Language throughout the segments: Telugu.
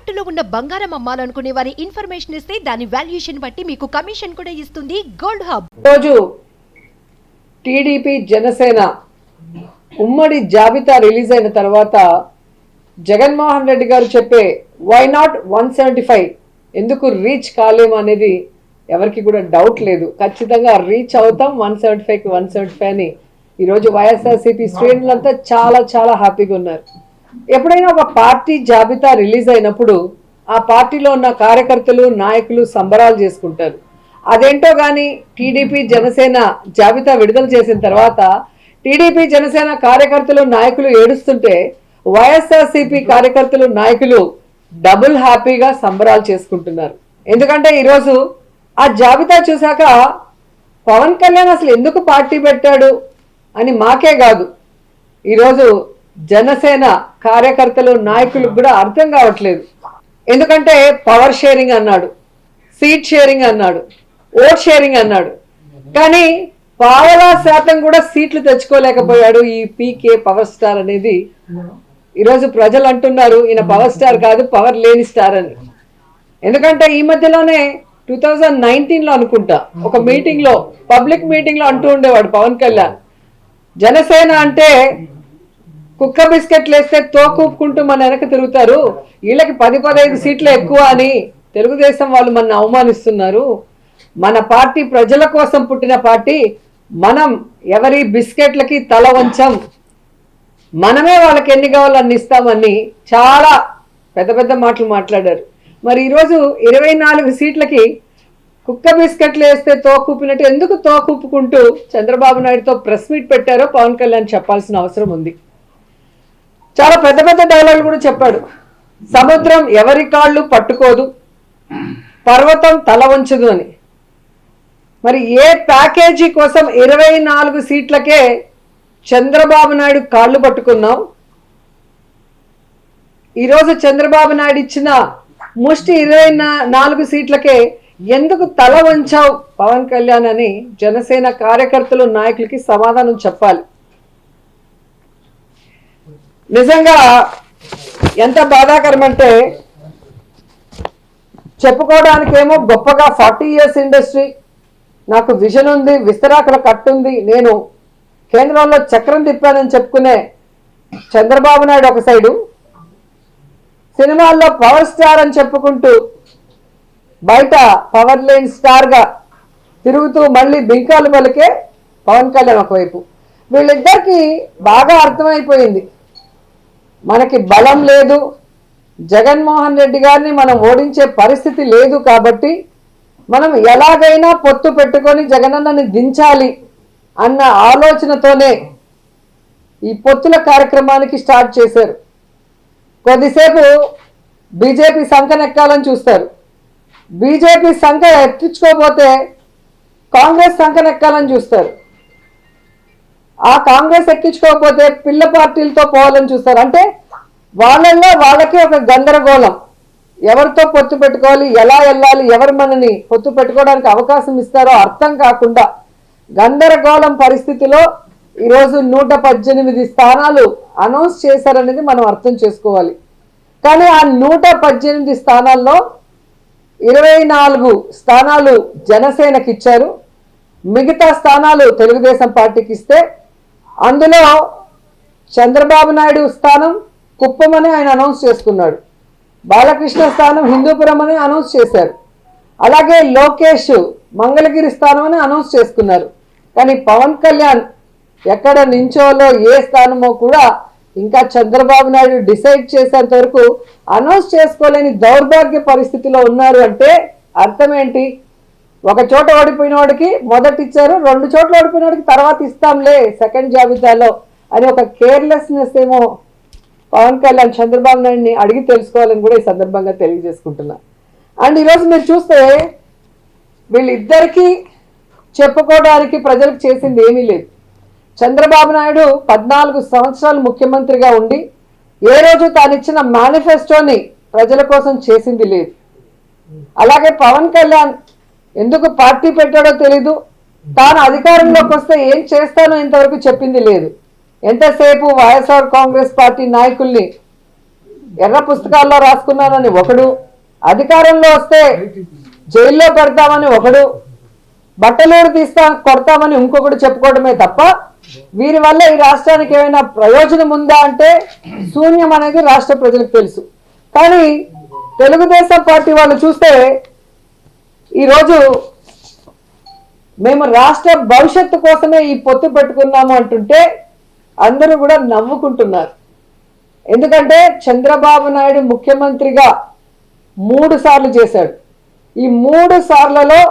తాకట్టులో ఉన్న బంగారం అమ్మాలనుకునే వారి ఇన్ఫర్మేషన్ ఇస్తే దాని వాల్యుయేషన్ బట్టి మీకు కమిషన్ కూడా ఇస్తుంది గోల్డ్ హబ్. రోజు టీడీపీ జనసేన ఉమ్మడి జాబితా రిలీజ్ అయిన తర్వాత జగన్మోహన్ రెడ్డి గారు చెప్పే వై నాట్ 175 ఎందుకు రీచ్ కాలేము అనేది ఎవరికి కూడా డౌట్ లేదు. ఖచ్చితంగా రీచ్ అవుతాం 175కి 175 అని ఈరోజు వైఎస్ఆర్సీపీ శ్రేణులంతా చాలా చాలా హ్యాపీగా ఉన్నారు. ఎప్పుడైనా ఒక పార్టీ జాబితా రిలీజ్ అయినప్పుడు ఆ పార్టీలో ఉన్న కార్యకర్తలు నాయకులు సంబరాలు చేసుకుంటారు. అదేంటో కానీ టీడీపీ జనసేన జాబితా విడుదల చేసిన తర్వాత టీడీపీ జనసేన కార్యకర్తలు నాయకులు ఏడుస్తుంటే వైఎస్ఆర్సీపీ కార్యకర్తలు నాయకులు డబుల్ హ్యాపీగా సంబరాలు చేసుకుంటున్నారు. ఎందుకంటే ఈరోజు ఆ జాబితా చూశాక పవన్ కళ్యాణ్ అసలు ఎందుకు పార్టీ పెట్టాడు అని మాకే కాదు, ఈరోజు జనసేన కార్యకర్తలు నాయకులకు కూడా అర్థం కావట్లేదు. ఎందుకంటే పవర్ షేరింగ్ అన్నాడు, సీట్ షేరింగ్ అన్నాడు, ఓట్ షేరింగ్ అన్నాడు, కానీ 50% కూడా సీట్లు తెచ్చుకోలేకపోయాడు ఈ పీకే పవర్ స్టార్ అనేది. ఈరోజు ప్రజలు అంటున్నారు ఈయన పవర్ స్టార్ కాదు, పవర్ లేని స్టార్ అని. ఎందుకంటే ఈ మధ్యలోనే 2019లో అనుకుంటా ఒక మీటింగ్ లో, పబ్లిక్ మీటింగ్ లో అంటూ ఉండేవాడు పవన్ కళ్యాణ్, జనసేన అంటే కుక్క బిస్కెట్లు వేస్తే తోకూపుకుంటూ మన వెనక తిరుగుతారు, వీళ్ళకి 10-15 సీట్లు ఎక్కువ అని తెలుగుదేశం వాళ్ళు మన అవమానిస్తున్నారు, మన పార్టీ ప్రజల కోసం పుట్టిన పార్టీ, మనం ఎవరి బిస్కెట్లకి తల వంచం, మనమే వాళ్ళకి ఎన్ని కావాలో అన్ని ఇస్తామని చాలా పెద్ద పెద్ద మాటలు మాట్లాడారు. మరి ఈరోజు 24 సీట్లకి కుక్క బిస్కెట్లు వేస్తే తోకూపినట్టు ఎందుకు తోకూపుకుంటూ చంద్రబాబు నాయుడుతో ప్రెస్ మీట్ పెట్టారో పవన్ కళ్యాణ్ చెప్పాల్సిన అవసరం ఉంది. చాలా పెద్ద పెద్ద డైలాగులు కూడా చెప్పాడు. సముద్రం ఎవరి కాళ్ళు పట్టుకోదు, పర్వతం తల వంచదు అని. మరి ఏ ప్యాకేజీ కోసం 24 సీట్లకే చంద్రబాబు నాయుడు కాళ్ళు పట్టుకున్నాం, ఈరోజు చంద్రబాబు నాయుడు ఇచ్చిన ముష్టి 24 సీట్లకే ఎందుకు తల వంచావు పవన్ కళ్యాణ్ అని జనసేన కార్యకర్తలు నాయకులకి సమాధానం చెప్పాలి. నిజంగా ఎంత బాధాకరం అంటే, చెప్పుకోవడానికేమో గొప్పగా 40 years ఇండస్ట్రీ, నాకు విజన్ ఉంది, విస్తరాకుల కట్టుంది, నేను కేంద్రంలో చక్రం తిప్పానని చెప్పుకునే చంద్రబాబు నాయుడు ఒక సైడు, సినిమాల్లో పవర్ స్టార్ అని చెప్పుకుంటూ బయట పవర్ లేని స్టార్గా తిరుగుతూ మళ్ళీ బింకాలు పలికే పవన్ కళ్యాణ్ ఒకవైపు. వీళ్ళిద్దరికీ బాగా అర్థమైపోయింది, మనకి బలం లేదు, జగన్మోహన్ రెడ్డి గారిని మనం ఓడించే పరిస్థితి లేదు, కాబట్టి మనం ఎలాగైనా పొత్తు పెట్టుకొని జగనన్నని దించాలి అన్న ఆలోచనతోనే ఈ పొత్తుల కార్యక్రమానికి స్టార్ట్ చేశారు. కొద్దిసేపు బీజేపీ సంకనెక్కాలని చూస్తారు, బీజేపీ సంఖ ఎత్తించుకోకపోతే కాంగ్రెస్ సంకనెక్కాలని చూస్తారు, ఆ కాంగ్రెస్ ఎక్కించుకోకపోతే పిల్ల పార్టీలతో పోవాలని చూస్తారు. అంటే వాళ్ళల్లో వాళ్ళకి ఒక గందరగోళం, ఎవరితో పొత్తు పెట్టుకోవాలి, ఎలా వెళ్ళాలి, ఎవరు మనని పొత్తు పెట్టుకోవడానికి అవకాశం ఇస్తారో అర్థం కాకుండా గందరగోళం పరిస్థితిలో ఈరోజు 118 స్థానాలు అనౌన్స్ చేశారనేది మనం అర్థం చేసుకోవాలి. కానీ ఆ 118 స్థానాల్లో 24 స్థానాలు జనసేనకి ఇచ్చారు, మిగతా స్థానాలు తెలుగుదేశం పార్టీకి ఇస్తే అందులో చంద్రబాబు నాయుడు స్థానం కుప్పం అని ఆయన అనౌన్స్ చేసుకున్నాడు, బాలకృష్ణ స్థానం హిందూపురం అని అనౌన్స్ చేశారు, అలాగే లోకేష్ మంగళగిరి స్థానం అని అనౌన్స్ చేసుకున్నారు. కానీ పవన్ కళ్యాణ్ ఎక్కడ నించోలో ఏ స్థానమో కూడా ఇంకా చంద్రబాబు నాయుడు డిసైడ్ చేసేంత వరకు అనౌన్స్ చేసుకోలేని దౌర్భాగ్య పరిస్థితిలో ఉన్నారు. అంటే అర్థం ఏంటి, ఒక చోట ఓడిపోయిన వాడికి మొదట ఇచ్చారు, 2 చోట్ల ఓడిపోయిన వాడికి తర్వాత ఇస్తాంలే సెకండ్ జాబితాలో అని ఒక కేర్లెస్నెస్ ఏమో పవన్ కళ్యాణ్ చంద్రబాబు నాయుడిని అడిగి తెలుసుకోవాలని కూడా ఈ సందర్భంగా తెలియజేసుకుంటున్నా. అండ్ ఈరోజు మీరు చూస్తే వీళ్ళిద్దరికీ చెప్పుకోవడానికి ప్రజలకు చేసింది ఏమీ లేదు. చంద్రబాబు నాయుడు 14 సంవత్సరాలు ముఖ్యమంత్రిగా ఉండి ఏ రోజు తాను ఇచ్చిన మేనిఫెస్టోని ప్రజల కోసం చేసింది లేదు. అలాగే పవన్ కళ్యాణ్ ఎందుకు పార్టీ పెట్టాడో తెలీదు, తాను అధికారంలోకి వస్తే ఏం చేస్తానో ఇంతవరకు చెప్పింది లేదు. ఎంతసేపు వైఎస్ఆర్ కాంగ్రెస్ పార్టీ నాయకుల్ని ఎర్ర పుస్తకాల్లో రాసుకున్నానని ఒకడు, అధికారంలో వస్తే జైల్లో పెడతామని ఒకడు, బట్టలూరు కొడతామని ఇంకొకడు చెప్పుకోవడమే తప్ప వీరి వల్ల ఈ రాష్ట్రానికి ఏమైనా ప్రయోజనం ఉందా అంటే శూన్యం అనేది రాష్ట్ర ప్రజలకు తెలుసు. కానీ తెలుగుదేశం పార్టీ వాళ్ళు చూస్తే ఈరోజు మేము రాష్ట్ర భవిష్యత్తు కోసమే ఈ పొత్తు పెట్టుకున్నాము అంటుంటే అందరూ కూడా నవ్వుకుంటున్నారు. ఎందుకంటే చంద్రబాబు నాయుడు ముఖ్యమంత్రిగా 3 సార్లు చేశాడు. ఈ 3 సార్లలో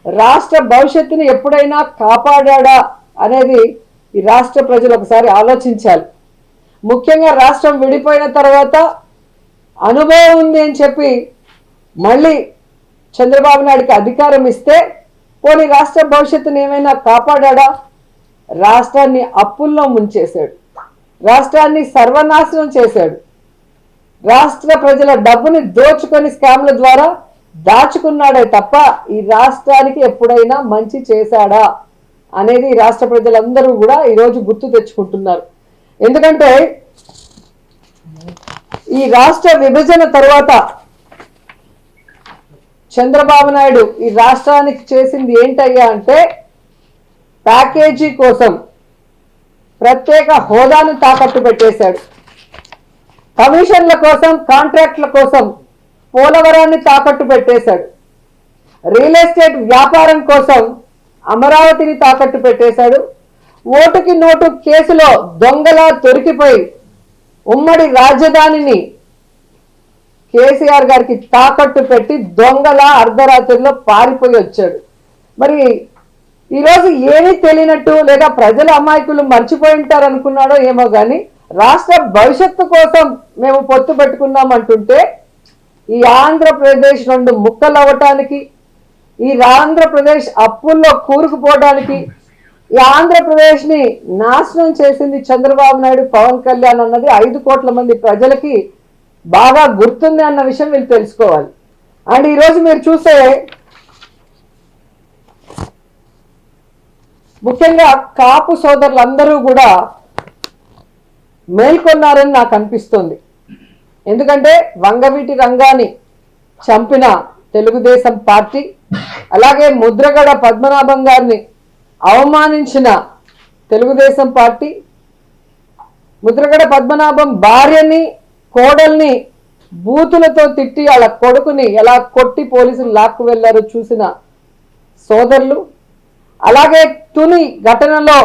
రాష్ట్ర భవిష్యత్తుని ఎప్పుడైనా కాపాడా అనేది ఈ రాష్ట్ర ప్రజలు ఒకసారి ఆలోచించాలి. ముఖ్యంగా రాష్ట్రం విడిపోయిన తర్వాత అనుభవం ఉంది అని చెప్పి మళ్ళీ చంద్రబాబు నాయుడికి అధికారం ఇస్తే పోనీ రాష్ట్ర భవిష్యత్తుని ఏమైనా కాపాడా? రాష్ట్రాన్ని అప్పుల్లో ముంచేశాడు, రాష్ట్రాన్ని సర్వనాశనం చేశాడు, రాష్ట్ర ప్రజల డబ్బుని దోచుకొని స్కామ్ల ద్వారా దాచుకున్నాడే తప్ప ఈ రాష్ట్రానికి ఎప్పుడైనా మంచి చేశాడా అనేది రాష్ట్ర ప్రజలందరూ కూడా ఈరోజు గుర్తు తెచ్చుకుంటున్నారు. ఎందుకంటే ఈ రాష్ట్ర విభజన తర్వాత చంద్రబాబు నాయుడు ఈ రాష్ట్రానికి చేసింది ఏంటయ్యా అంటే ప్యాకేజీ కోసం ప్రత్యేక హోదాను తాకట్టు పెట్టేశాడు, కమిషన్ల కోసం కాంట్రాక్ట్ల కోసం పోలవరాన్ని తాకట్టు పెట్టేశాడు, రియల్ ఎస్టేట్ వ్యాపారం కోసం అమరావతిని తాకట్టు పెట్టేశాడు, ఓటుకి నోటు కేసులో దొంగలా దొరికిపోయి ఉమ్మడి రాజధానిని కేసీఆర్ గారికి తాకట్టు పెట్టి దొంగలా అర్ధరాత్రిలో పారిపోయి వచ్చాడు. మరి ఈరోజు ఏమీ తెలియనట్టు లేదా ప్రజల అమాయకులు మర్చిపోయి ఉంటారు అనుకున్నాడో ఏమో కానీ రాష్ట్ర భవిష్యత్తు కోసం మేము పొత్తు పెట్టుకున్నాం అంటుంటే ఈ ఆంధ్రప్రదేశ్ 2 ముక్కలు అవ్వటానికి, ఈ ఆంధ్రప్రదేశ్ అప్పుల్లో కూరుకుపోవడానికి, ఈ ఆంధ్రప్రదేశ్ని నాశనం చేసింది చంద్రబాబు నాయుడు, పవన్ కళ్యాణ్ అన్నది 5 కోట్ల మంది ప్రజలకి బాగా గుర్తుంది అన్న విషయం వీళ్ళు తెలుసుకోవాలి. అండ్ ఈరోజు మీరు చూస్తే ముఖ్యంగా కాపు సోదరులందరూ కూడా మేల్కొన్నారని నాకు అనిపిస్తుంది. ఎందుకంటే వంగవీటి రంగాన్ని చంపిన తెలుగుదేశం పార్టీ, అలాగే ముద్రగడ పద్మనాభం గారిని అవమానించిన తెలుగుదేశం పార్టీ, ముద్రగడ పద్మనాభం భార్యని కోడల్ని బూతులతో తిట్టి వాళ్ళ కొడుకుని ఎలా కొట్టి పోలీసులు లాక్కు వెళ్లారో చూసిన సోదరులు, అలాగే తుని ఘటనలో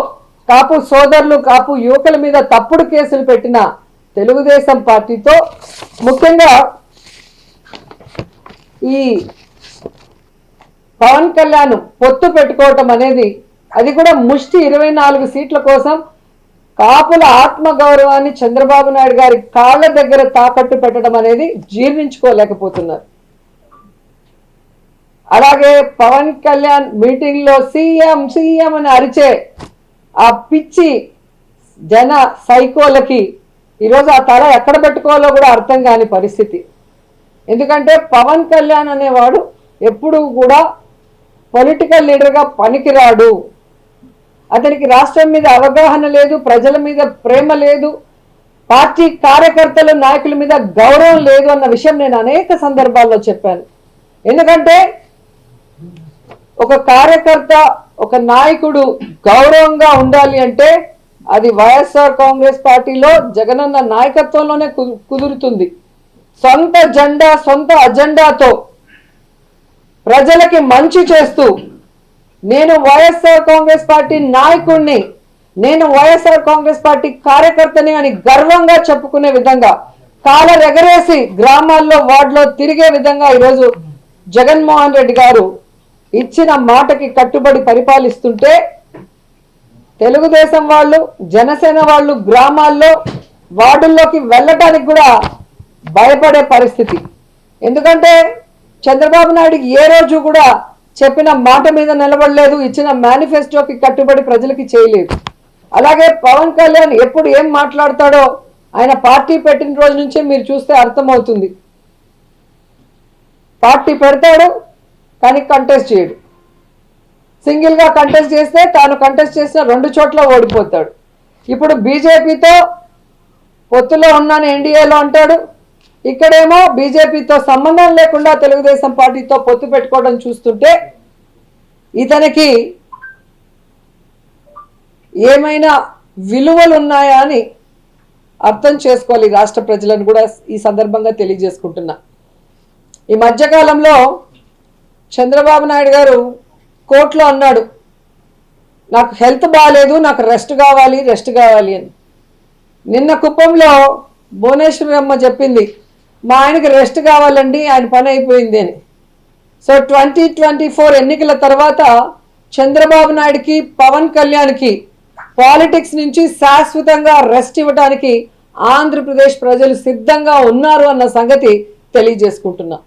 కాపు సోదరులు కాపు యువకుల మీద తప్పుడు కేసులు పెట్టిన తెలుగుదేశం పార్టీతో ముఖ్యంగా ఈ పవన్ కళ్యాణ్ పొత్తు పెట్టుకోవటం అనేది, అది కూడా ముష్టి 24 సీట్ల కోసం కాపుల ఆత్మగౌరవాన్ని చంద్రబాబు నాయుడు గారి కాళ్ళ దగ్గర తాకట్టు పెట్టడం అనేది జీర్ణించుకోలేకపోతున్నారు. అలాగే పవన్ కళ్యాణ్ మీటింగ్ లో సీఎం సీఎం అని అరిచే ఆ పిచ్చి జన సైకోలకి ఈరోజు ఆ తల ఎక్కడ పెట్టుకోవాలో కూడా అర్థం కాని పరిస్థితి. ఎందుకంటే పవన్ కళ్యాణ్ అనేవాడు ఎప్పుడూ కూడా పొలిటికల్ లీడర్గా పనికిరాడు, అతనికి రాష్ట్రం మీద అవగాహన లేదు, ప్రజల మీద ప్రేమ లేదు, పార్టీ కార్యకర్తలు నాయకుల మీద గౌరవం లేదు అన్న విషయం నేను అనేక సందర్భాల్లో చెప్పాను. ఎందుకంటే ఒక కార్యకర్త ఒక నాయకుడు గౌరవంగా ఉండాలి అంటే అది వైఎస్ఆర్ కాంగ్రెస్ పార్టీలో జగనన్న నాయకత్వంలోనే కుదురుతుంది. సొంత జెండా సొంత అజెండాతో ప్రజలకి మంచి చేస్తూ నేను వైఎస్ఆర్ కాంగ్రెస్ పార్టీ నాయకుడిని, నేను వైఎస్ఆర్ కాంగ్రెస్ పార్టీ కార్యకర్తని అని గర్వంగా చెప్పుకునే విధంగా కాలర్ ఎగరేసి గ్రామాల్లో వార్డులో తిరిగే విధంగా ఈరోజు జగన్మోహన్ రెడ్డి గారు ఇచ్చిన మాటకి కట్టుబడి పరిపాలిస్తుంటే తెలుగుదేశం వాళ్ళు జనసేన వాళ్ళు గ్రామాల్లో వార్డుల్లోకి వెళ్ళటానికి కూడా భయపడే పరిస్థితి. ఎందుకంటే చంద్రబాబు నాయుడుకి ఏ రోజు కూడా చెప్పిన మాట మీద నిలబడలేదు, ఇచ్చిన మేనిఫెస్టోకి కట్టుబడి ప్రజలకి చేయలేదు. అలాగే పవన్ కళ్యాణ్ ఎప్పుడు ఏం మాట్లాడతాడో ఆయన పార్టీ పెట్టిన రోజు నుంచే మీరు చూస్తే అర్థమవుతుంది. పార్టీ పెడతాడు కానీ కంటెస్ట్ చేయడు, సింగిల్గా కంటెస్ట్ చేస్తే తాను కంటెస్ట్ చేసిన 2 చోట్ల ఓడిపోతాడు. ఇప్పుడు బీజేపీతో పొత్తులో ఉన్నాను ఎన్డీఏలో అంటాడు, ఇక్కడేమో బీజేపీతో సంబంధం లేకుండా తెలుగుదేశం పార్టీతో పొత్తు పెట్టుకోవడం చూస్తుంటే ఇతనికి ఏమైనా విలువలు ఉన్నాయా అని అర్థం చేసుకోవాలి రాష్ట్ర ప్రజలను కూడా ఈ సందర్భంగా తెలియజేసుకుంటున్నా. ఈ మధ్యకాలంలో చంద్రబాబు నాయుడు గారు కోర్టులో అన్నాడు, నాకు హెల్త్ బాగాలేదు, నాకు రెస్ట్ కావాలి అని. నిన్న కుప్పంలో భువనేశ్వరి అమ్మ చెప్పింది, మా ఆయనకి రెస్ట్ కావాలండి, ఆయన పని అయిపోయింది అని. సో 2024 ఎన్నికల తర్వాత చంద్రబాబు నాయుడుకి పవన్ కళ్యాణ్కి పాలిటిక్స్ నుంచి శాశ్వతంగా రెస్ట్ ఇవ్వడానికి ఆంధ్రప్రదేశ్ ప్రజలు సిద్ధంగా ఉన్నారు అన్న సంగతి తెలియజేసుకుంటున్నా.